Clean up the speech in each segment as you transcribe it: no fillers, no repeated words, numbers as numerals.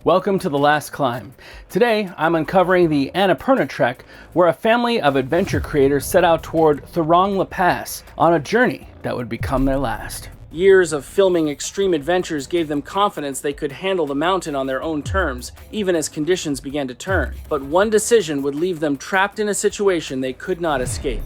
Welcome to The Last Climb. Today, I'm uncovering the Annapurna Trek, where a family of adventure creators set out toward Thorong La Pass on a journey that would become their last. Years of filming extreme adventures gave them confidence they could handle the mountain on their own terms, even as conditions began to turn. But one decision would leave them trapped in a situation they could not escape.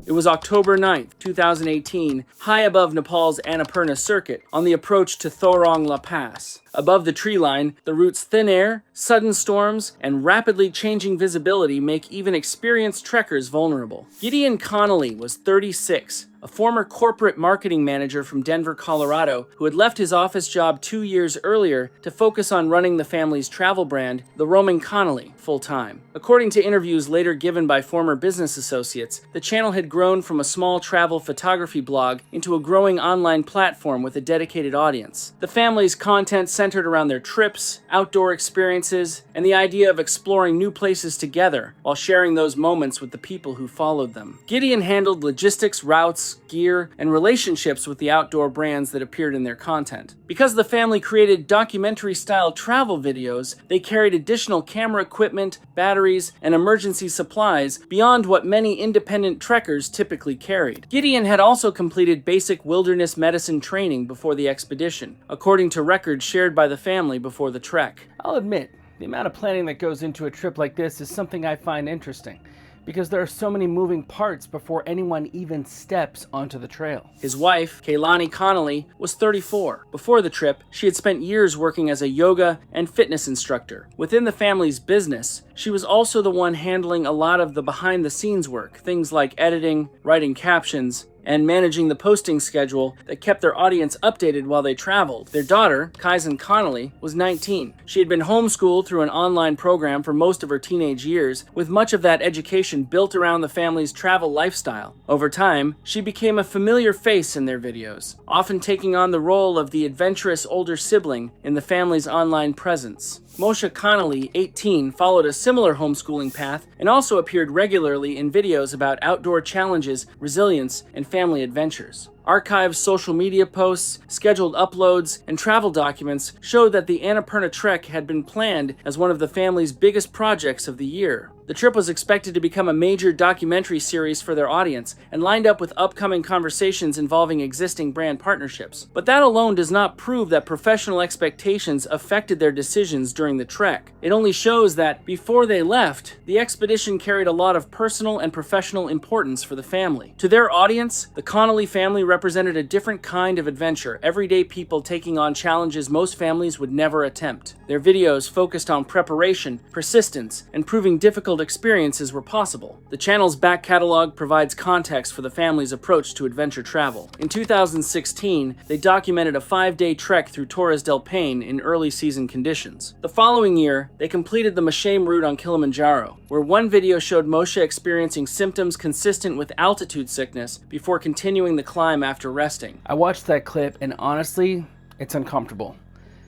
It was October 9th, 2018, high above Nepal's Annapurna circuit, on the approach to Thorong La Pass. Above the tree line, the route's thin air, sudden storms, and rapidly changing visibility make even experienced trekkers vulnerable. Gideon Connolly was 36, a former corporate marketing manager from Denver, Colorado, who had left his office job 2 years earlier to focus on running the family's travel brand, The Roman Connolly, full-time. According to interviews later given by former business associates, the channel had grown from a small travel photography blog into a growing online platform with a dedicated audience. The family's content centered around their trips, outdoor experiences, and the idea of exploring new places together while sharing those moments with the people who followed them. Gideon handled logistics, routes, gear, and relationships with the outdoor brands that appeared in their content. Because the family created documentary-style travel videos, they carried additional camera equipment, batteries, and emergency supplies beyond what many independent trekkers typically carried. Gideon had also completed basic wilderness medicine training before the expedition, according to records shared by the family before the trek. I'll admit, the amount of planning that goes into a trip like this is something I find interesting, because there are so many moving parts before anyone even steps onto the trail. His wife, Kaylani Connolly, was 34. Before the trip, she had spent years working as a yoga and fitness instructor. Within the family's business, she was also the one handling a lot of the behind-the-scenes work, things like editing, writing captions, and managing the posting schedule that kept their audience updated while they traveled. Their daughter, Kyson Connolly, was 19. She had been homeschooled through an online program for most of her teenage years, with much of that education built around the family's travel lifestyle. Over time, she became a familiar face in their videos, often taking on the role of the adventurous older sibling in the family's online presence. Moshe Connolly, 18, followed a similar homeschooling path and also appeared regularly in videos about outdoor challenges, resilience, and family adventures. Archived social media posts, scheduled uploads, and travel documents showed that the Annapurna Trek had been planned as one of the family's biggest projects of the year. The trip was expected to become a major documentary series for their audience and lined up with upcoming conversations involving existing brand partnerships. But that alone does not prove that professional expectations affected their decisions during the trek. It only shows that, before they left, the expedition carried a lot of personal and professional importance for the family. To their audience, the Connolly family represented a different kind of adventure, everyday people taking on challenges most families would never attempt. Their videos focused on preparation, persistence, and proving difficult experiences were possible. The channel's back catalog provides context for the family's approach to adventure travel. In 2016, they documented a 5-day trek through Torres del Paine in early season conditions. The following year, they completed the Mashame route on Kilimanjaro, where one video showed Moshe experiencing symptoms consistent with altitude sickness before continuing the climb after resting. I watched that clip and honestly, it's uncomfortable.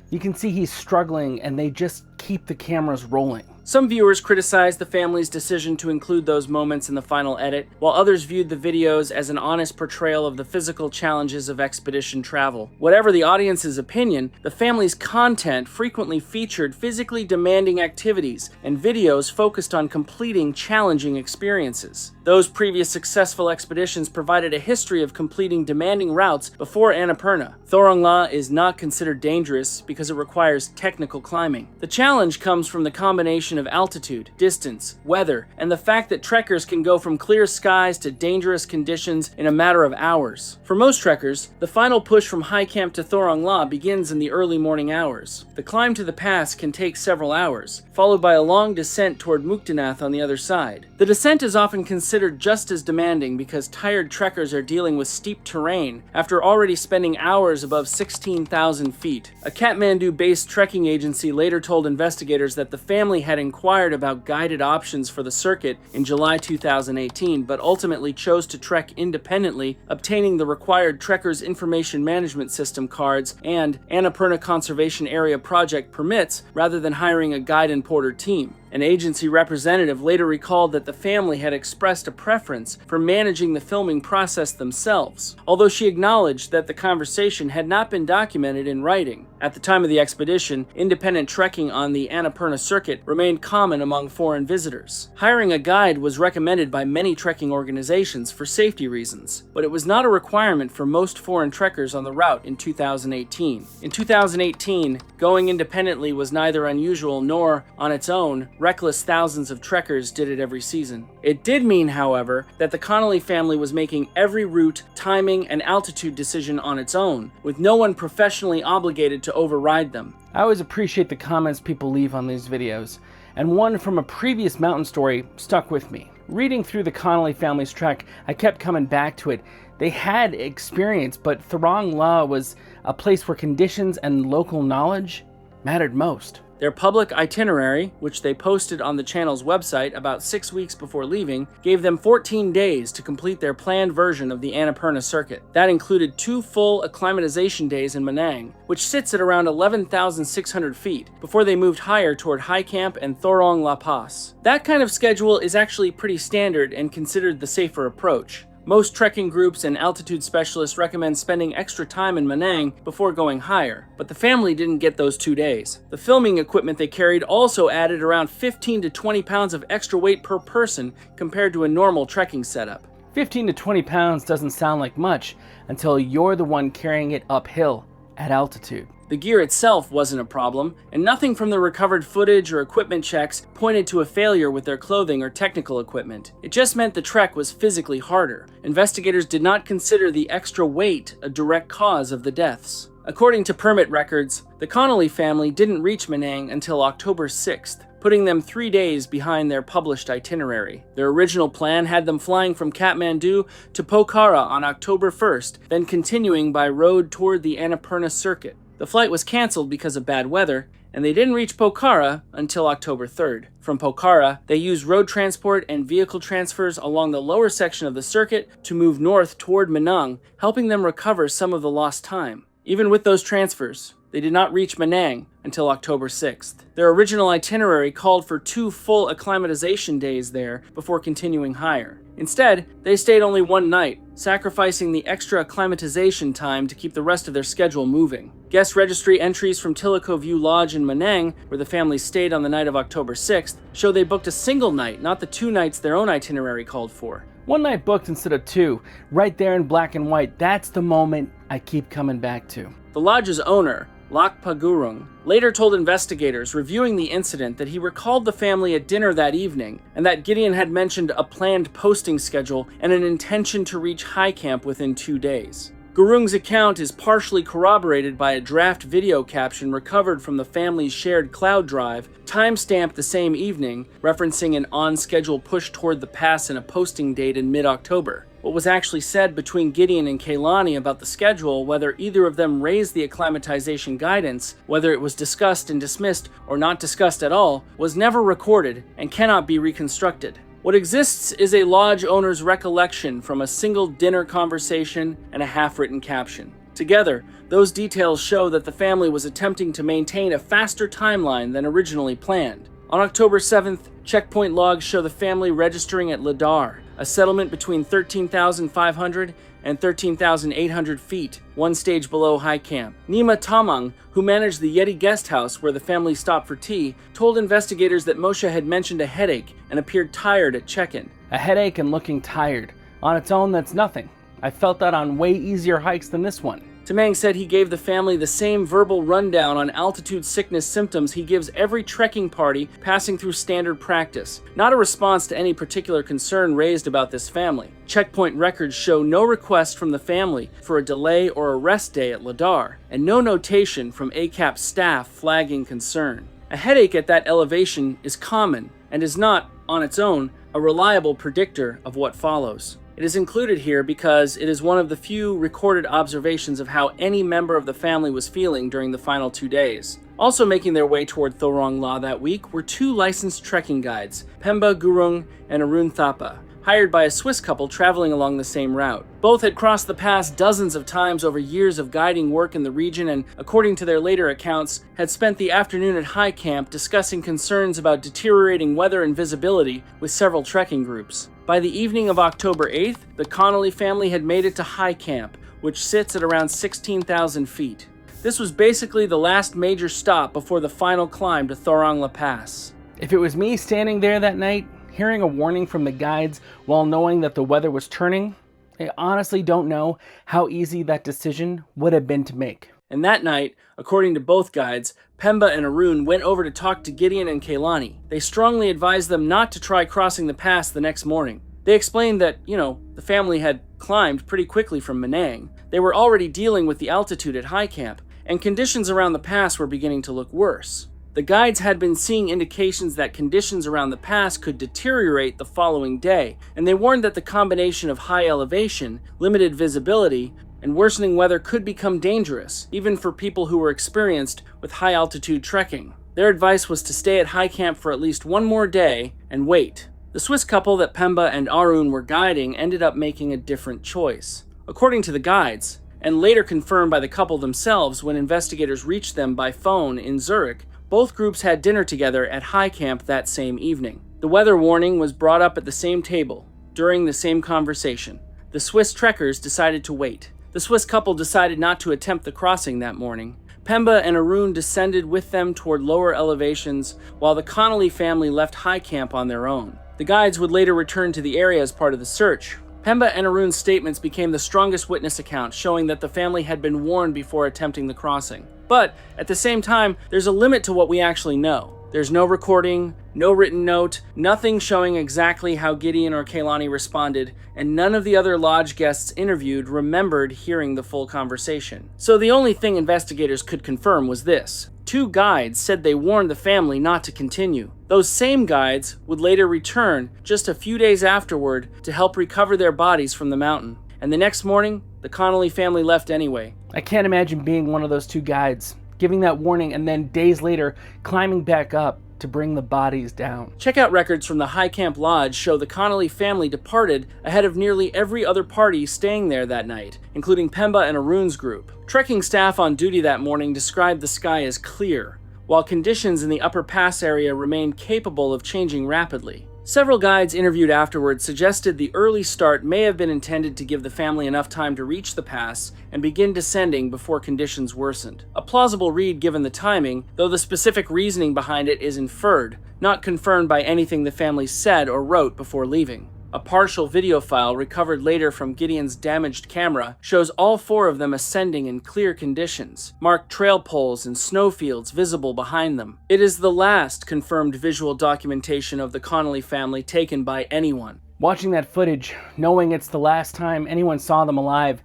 You can see he's struggling and they just keep the cameras rolling. Some viewers criticized the family's decision to include those moments in the final edit, while others viewed the videos as an honest portrayal of the physical challenges of expedition travel. Whatever the audience's opinion, the family's content frequently featured physically demanding activities and videos focused on completing challenging experiences. Those previous successful expeditions provided a history of completing demanding routes before Annapurna. Thorong La is not considered dangerous because it requires technical climbing. The challenge comes from the combination of altitude, distance, weather, and the fact that trekkers can go from clear skies to dangerous conditions in a matter of hours. For most trekkers, the final push from High Camp to Thorong La begins in the early morning hours. The climb to the pass can take several hours, followed by a long descent toward Muktanath on the other side. The descent is often considered just as demanding because tired trekkers are dealing with steep terrain after already spending hours above 16,000 feet. A Kathmandu-based trekking agency later told investigators that the family had inquired about guided options for the circuit in July 2018, but ultimately chose to trek independently, obtaining the required Trekkers Information Management System cards and Annapurna Conservation Area project permits rather than hiring a guide and porter team. An agency representative later recalled that the family had expressed a preference for managing the filming process themselves, although she acknowledged that the conversation had not been documented in writing. At the time of the expedition, independent trekking on the Annapurna circuit remained common among foreign visitors. Hiring a guide was recommended by many trekking organizations for safety reasons, but it was not a requirement for most foreign trekkers on the route in 2018. In 2018, going independently was neither unusual nor, on its own, reckless. Thousands of trekkers did it every season. It did mean, however, that the Connolly family was making every route, timing, and altitude decision on its own, with no one professionally obligated to override them. I always appreciate the comments people leave on these videos, and one from a previous mountain story stuck with me. Reading through the Connolly family's trek, I kept coming back to it. They had experience, but Thorong La was a place where conditions and local knowledge mattered most. Their public itinerary, which they posted on the channel's website about 6 weeks before leaving, gave them 14 days to complete their planned version of the Annapurna circuit. That included 2 full acclimatization days in Manang, which sits at around 11,600 feet, before they moved higher toward High Camp and Thorong La Pass. That kind of schedule is actually pretty standard and considered the safer approach. Most trekking groups and altitude specialists recommend spending extra time in Manang before going higher, but the family didn't get those 2 days. The filming equipment they carried also added around 15 to 20 pounds of extra weight per person compared to a normal trekking setup. 15 to 20 pounds doesn't sound like much until you're the one carrying it uphill at altitude. The gear itself wasn't a problem, and nothing from the recovered footage or equipment checks pointed to a failure with their clothing or technical equipment. It just meant the trek was physically harder. Investigators did not consider the extra weight a direct cause of the deaths. According to permit records, the Connolly family didn't reach Manang until October 6th, putting them 3 days behind their published itinerary. Their original plan had them flying from Kathmandu to Pokhara on October 1st, then continuing by road toward the Annapurna circuit. The flight was canceled because of bad weather, and they didn't reach Pokhara until October 3rd. From Pokhara, they used road transport and vehicle transfers along the lower section of the circuit to move north toward Manang, helping them recover some of the lost time. Even with those transfers, they did not reach Manang until October 6th. Their original itinerary called for 2 full acclimatization days there before continuing higher. Instead, they stayed only 1 night, sacrificing the extra acclimatization time to keep the rest of their schedule moving. Guest registry entries from Tilico View Lodge in Manang, where the family stayed on the night of October 6th, show they booked a single night, not the 2 nights their own itinerary called for. 1 night booked instead of 2, right there in black and white. That's the moment I keep coming back to. The lodge's owner, Lakpa Gurung, later told investigators reviewing the incident that he recalled the family at dinner that evening and that Gideon had mentioned a planned posting schedule and an intention to reach High Camp within 2 days. Gurung's account is partially corroborated by a draft video caption recovered from the family's shared cloud drive, time-stamped the same evening, referencing an on-schedule push toward the pass and a posting date in mid-October. What was actually said between Gideon and Kaylani about the schedule, whether either of them raised the acclimatization guidance, whether it was discussed and dismissed or not discussed at all, was never recorded and cannot be reconstructed. What exists is a lodge owner's recollection from a single dinner conversation and a half-written caption. Together, those details show that the family was attempting to maintain a faster timeline than originally planned. On October 7th, checkpoint logs show the family registering at Ladar, a settlement between 13,500 and 13,800 feet, 1 stage below High Camp. Nima Tamang, who managed the Yeti guest house where the family stopped for tea, told investigators that Moshe had mentioned a headache and appeared tired at check-in. A headache and looking tired. On its own, that's nothing. I felt that on way easier hikes than this one. Tamang said he gave the family the same verbal rundown on altitude sickness symptoms he gives every trekking party passing through standard practice, not a response to any particular concern raised about this family. Checkpoint records show no request from the family for a delay or a rest day at Ladar, and no notation from ACAP staff flagging concern. A headache at that elevation is common and is not, on its own, a reliable predictor of what follows. It is included here because it is one of the few recorded observations of how any member of the family was feeling during the final 2 days. Also making their way toward Thorong La that week were 2 licensed trekking guides, Pemba Gurung and Arun Thapa, hired by a Swiss couple traveling along the same route. Both had crossed the pass dozens of times over years of guiding work in the region and, according to their later accounts, had spent the afternoon at high camp discussing concerns about deteriorating weather and visibility with several trekking groups. By the evening of October 8th, the Connolly family had made it to high camp, which sits at around 16,000 feet. This was basically the last major stop before the final climb to Thorong La Pass. If it was me standing there that night, hearing a warning from the guides while knowing that the weather was turning, I honestly don't know how easy that decision would have been to make. And that night, according to both guides, Pemba and Arun went over to talk to Gideon and Kehlani. They strongly advised them not to try crossing the pass the next morning. They explained that, the family had climbed pretty quickly from Menang. They were already dealing with the altitude at high camp, and conditions around the pass were beginning to look worse. The guides had been seeing indications that conditions around the pass could deteriorate the following day, and they warned that the combination of high elevation, limited visibility, and worsening weather could become dangerous, even for people who were experienced with high-altitude trekking. Their advice was to stay at high camp for at least one more day and wait. The Swiss couple that Pemba and Arun were guiding ended up making a different choice. According to the guides, and later confirmed by the couple themselves when investigators reached them by phone in Zurich, both groups had dinner together at high camp that same evening. The weather warning was brought up at the same table, during the same conversation. The Swiss trekkers decided to wait. The Swiss couple decided not to attempt the crossing that morning. Pemba and Arun descended with them toward lower elevations, while the Connolly family left high camp on their own. The guides would later return to the area as part of the search. Pemba and Arun's statements became the strongest witness account, showing that the family had been warned before attempting the crossing. But, at the same time, there's a limit to what we actually know. There's no recording, no written note, nothing showing exactly how Gideon or Kehlani responded, and none of the other lodge guests interviewed remembered hearing the full conversation. So the only thing investigators could confirm was this. 2 guides said they warned the family not to continue. Those same guides would later return just a few days afterward to help recover their bodies from the mountain. And the next morning, the Connolly family left anyway. I can't imagine being one of those 2 guides, giving that warning and then days later climbing back up to bring the bodies down. Checkout records from the High Camp Lodge show the Connolly family departed ahead of nearly every other party staying there that night, including Pemba and Arun's group. Trekking staff on duty that morning described the sky as clear, while conditions in the upper pass area remained capable of changing rapidly. Several guides interviewed afterwards suggested the early start may have been intended to give the family enough time to reach the pass and begin descending before conditions worsened. A plausible read given the timing, though the specific reasoning behind it is inferred, not confirmed by anything the family said or wrote before leaving. A partial video file recovered later from Gideon's damaged camera shows all 4 of them ascending in clear conditions, marked trail poles and snowfields visible behind them. It is the last confirmed visual documentation of the Connolly family taken by anyone. Watching that footage, knowing it's the last time anyone saw them alive,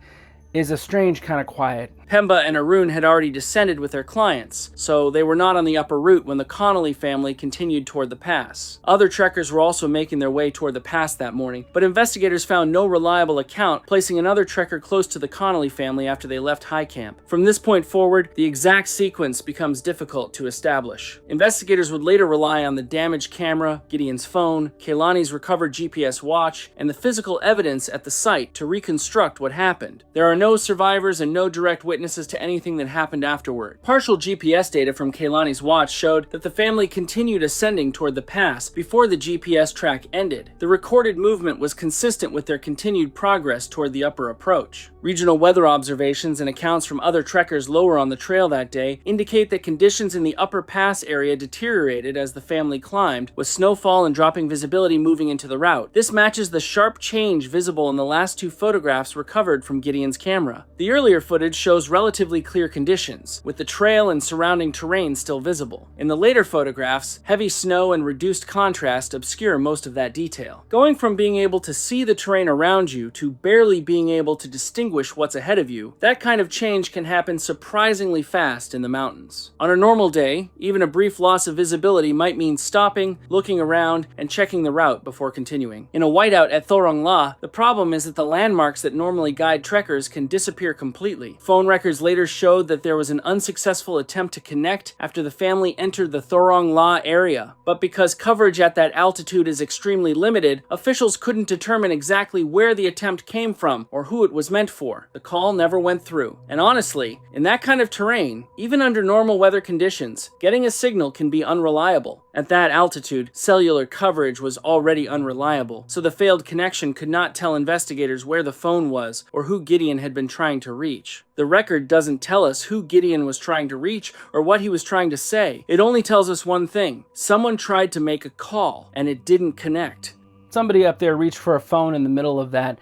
is a strange kind of quiet. Pemba and Arun had already descended with their clients, so they were not on the upper route when the Connolly family continued toward the pass. Other trekkers were also making their way toward the pass that morning, but investigators found no reliable account placing another trekker close to the Connolly family after they left high camp. From this point forward, the exact sequence becomes difficult to establish. Investigators would later rely on the damaged camera, Gideon's phone, Kehlani's recovered GPS watch, and the physical evidence at the site to reconstruct what happened. There are no survivors and no direct witnesses to anything that happened afterward. Partial GPS data from Kehlani's watch showed that the family continued ascending toward the pass before the GPS track ended. The recorded movement was consistent with their continued progress toward the upper approach. Regional weather observations and accounts from other trekkers lower on the trail that day indicate that conditions in the upper pass area deteriorated as the family climbed, with snowfall and dropping visibility moving into the route. This matches the sharp change visible in the last 2 photographs recovered from Gideon's camera. The earlier footage shows relatively clear conditions, with the trail and surrounding terrain still visible. In the later photographs, heavy snow and reduced contrast obscure most of that detail. Going from being able to see the terrain around you to barely being able to distinguish what's ahead of you, that kind of change can happen surprisingly fast in the mountains. On a normal day, even a brief loss of visibility might mean stopping, looking around, and checking the route before continuing. In a whiteout at Thorong La, the problem is that the landmarks that normally guide trekkers can disappear completely. Phone records later showed that there was an unsuccessful attempt to connect after the family entered the Thorong La area. But because coverage at that altitude is extremely limited, officials couldn't determine exactly where the attempt came from or who it was meant for. The call never went through. And honestly, in that kind of terrain, even under normal weather conditions, getting a signal can be unreliable. At that altitude, cellular coverage was already unreliable, so the failed connection could not tell investigators where the phone was or who Gideon had been trying to reach. The record doesn't tell us who Gideon was trying to reach or what he was trying to say. It only tells us one thing: someone tried to make a call, and it didn't connect. Somebody up there reached for a phone in the middle of that,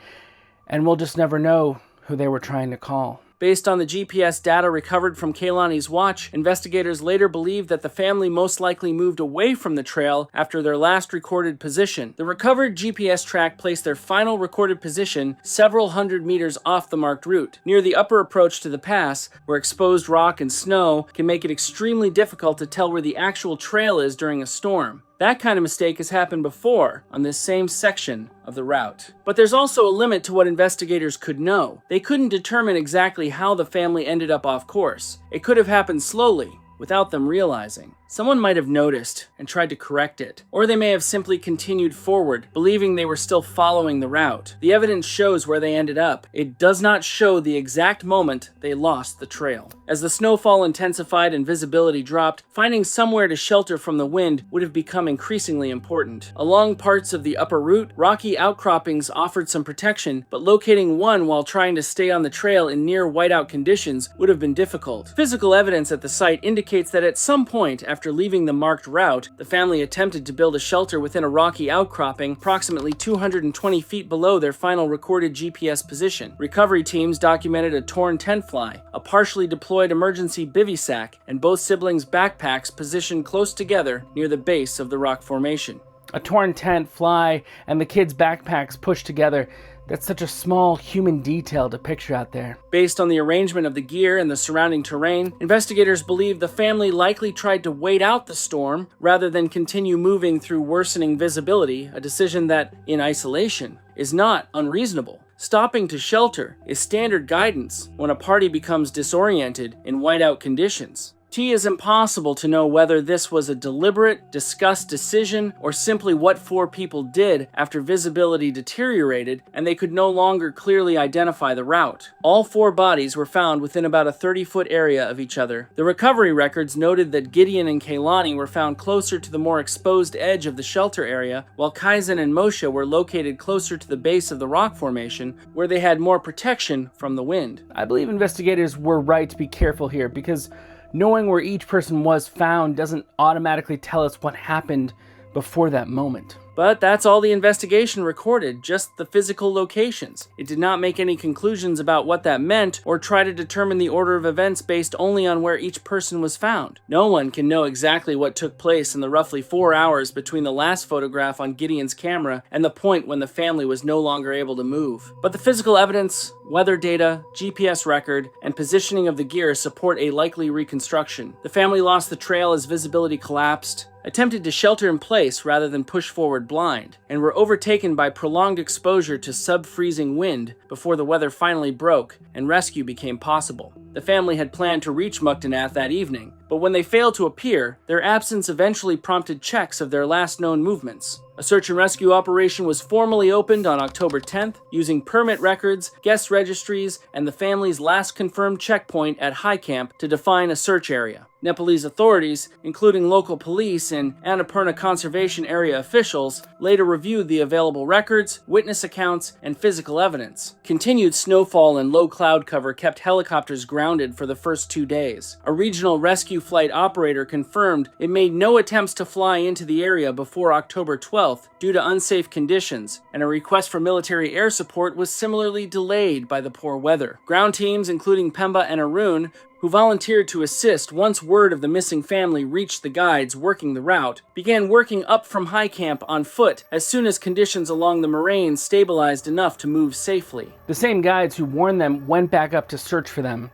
and we'll just never know who they were trying to call. Based on the GPS data recovered from Kehlani's watch, investigators later believed that the family most likely moved away from the trail after their last recorded position. The recovered GPS track placed their final recorded position several hundred meters off the marked route, near the upper approach to the pass, where exposed rock and snow can make it extremely difficult to tell where the actual trail is during a storm. That kind of mistake has happened before on this same section of the route. But there's also a limit to what investigators could know. They couldn't determine exactly how the family ended up off course. It could have happened slowly, without them realizing. Someone might have noticed and tried to correct it, or they may have simply continued forward, believing they were still following the route. The evidence shows where they ended up. It does not show the exact moment they lost the trail. As the snowfall intensified and visibility dropped, finding somewhere to shelter from the wind would have become increasingly important. Along parts of the upper route, rocky outcroppings offered some protection, but locating one while trying to stay on the trail in near whiteout conditions would have been difficult. Physical evidence at the site indicates that at some point after leaving the marked route, the family attempted to build a shelter within a rocky outcropping approximately 220 feet below their final recorded GPS position. Recovery teams documented a torn tent fly, a partially deployed emergency bivy sack, and both siblings' backpacks positioned close together near the base of the rock formation. A torn tent fly and the kids' backpacks pushed together. That's such a small human detail to picture out there. Based on the arrangement of the gear and the surrounding terrain, investigators believe the family likely tried to wait out the storm rather than continue moving through worsening visibility, a decision that, in isolation, is not unreasonable. Stopping to shelter is standard guidance when a party becomes disoriented in whiteout conditions. It is impossible to know whether this was a deliberate, discussed decision or simply what four people did after visibility deteriorated and they could no longer clearly identify the route. All four bodies were found within about a 30-foot area of each other. The recovery records noted that Gideon and Kehlani were found closer to the more exposed edge of the shelter area, while Kaizen and Moshe were located closer to the base of the rock formation, where they had more protection from the wind. I believe investigators were right to be careful here, because knowing where each person was found doesn't automatically tell us what happened before that moment. But that's all the investigation recorded, just the physical locations. It did not make any conclusions about what that meant or try to determine the order of events based only on where each person was found. No one can know exactly what took place in the roughly 4 hours between the last photograph on Gideon's camera and the point when the family was no longer able to move. But the physical evidence, weather data, GPS record, and positioning of the gear support a likely reconstruction. The family lost the trail as visibility collapsed, attempted to shelter in place rather than push forward blind, and were overtaken by prolonged exposure to sub-freezing wind before the weather finally broke and rescue became possible. The family had planned to reach Mukdenath that evening, but when they failed to appear, their absence eventually prompted checks of their last known movements. A search and rescue operation was formally opened on October 10th, using permit records, guest registries, and the family's last confirmed checkpoint at High Camp to define a search area. Nepalese authorities, including local police and Annapurna Conservation Area officials, later reviewed the available records, witness accounts, and physical evidence. Continued snowfall and low cloud cover kept helicopters grounded for the first 2 days. A regional rescue flight operator confirmed it made no attempts to fly into the area before October 12th due to unsafe conditions, and a request for military air support was similarly delayed by the poor weather. Ground teams, including Pemba and Arun, who volunteered to assist once word of the missing family reached the guides working the route, began working up from High Camp on foot as soon as conditions along the moraine stabilized enough to move safely. The same guides who warned them went back up to search for them,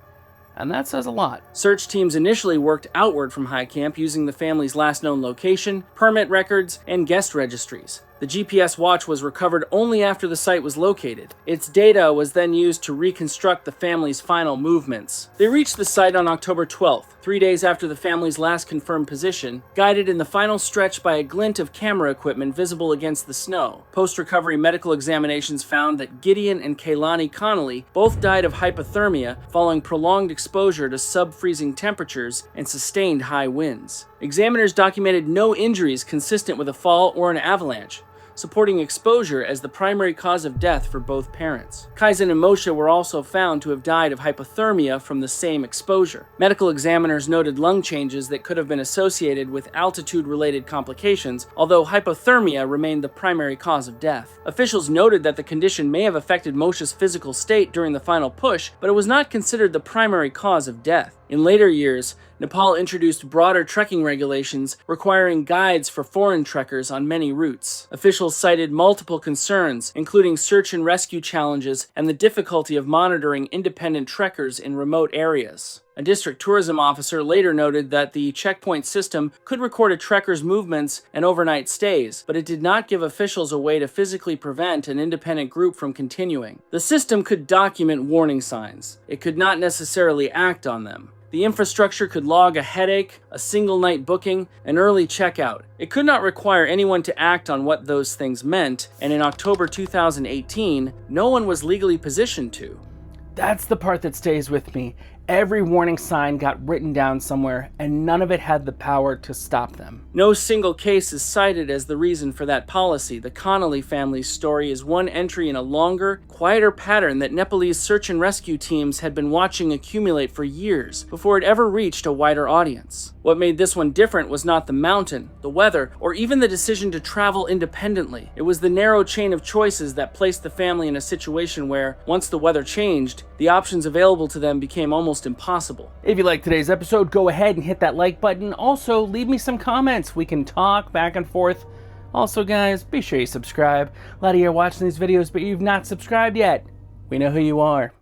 and that says a lot. Search teams initially worked outward from High Camp using the family's last known location, permit records, and guest registries. The GPS watch was recovered only after the site was located. Its data was then used to reconstruct the family's final movements. They reached the site on October 12th, 3 days after the family's last confirmed position, guided in the final stretch by a glint of camera equipment visible against the snow. Post-recovery medical examinations found that Gideon and Kaylani Connolly both died of hypothermia following prolonged exposure to sub-freezing temperatures and sustained high winds. Examiners documented no injuries consistent with a fall or an avalanche, supporting exposure as the primary cause of death for both parents. Kaizen and Moshe were also found to have died of hypothermia from the same exposure. Medical examiners noted lung changes that could have been associated with altitude-related complications, although hypothermia remained the primary cause of death. Officials noted that the condition may have affected Moshe's physical state during the final push, but it was not considered the primary cause of death. In later years, Nepal introduced broader trekking regulations requiring guides for foreign trekkers on many routes. Officials cited multiple concerns, including search and rescue challenges and the difficulty of monitoring independent trekkers in remote areas. A district tourism officer later noted that the checkpoint system could record a trekker's movements and overnight stays, but it did not give officials a way to physically prevent an independent group from continuing. The system could document warning signs. It could not necessarily act on them. The infrastructure could log a headache, a single night booking, an early checkout. It could not require anyone to act on what those things meant, and in October 2018, no one was legally positioned to. That's the part that stays with me. Every warning sign got written down somewhere, and none of it had the power to stop them. No single case is cited as the reason for that policy. The Connolly family's story is one entry in a longer, quieter pattern that Nepalese search and rescue teams had been watching accumulate for years before it ever reached a wider audience. What made this one different was not the mountain, the weather, or even the decision to travel independently. It was the narrow chain of choices that placed the family in a situation where, once the weather changed, the options available to them became almost impossible. If you liked today's episode, go ahead and hit that like button. Also, leave me some comments. We can talk back and forth. Also, guys, be sure you subscribe. A lot of you are watching these videos, but you've not subscribed yet. We know who you are.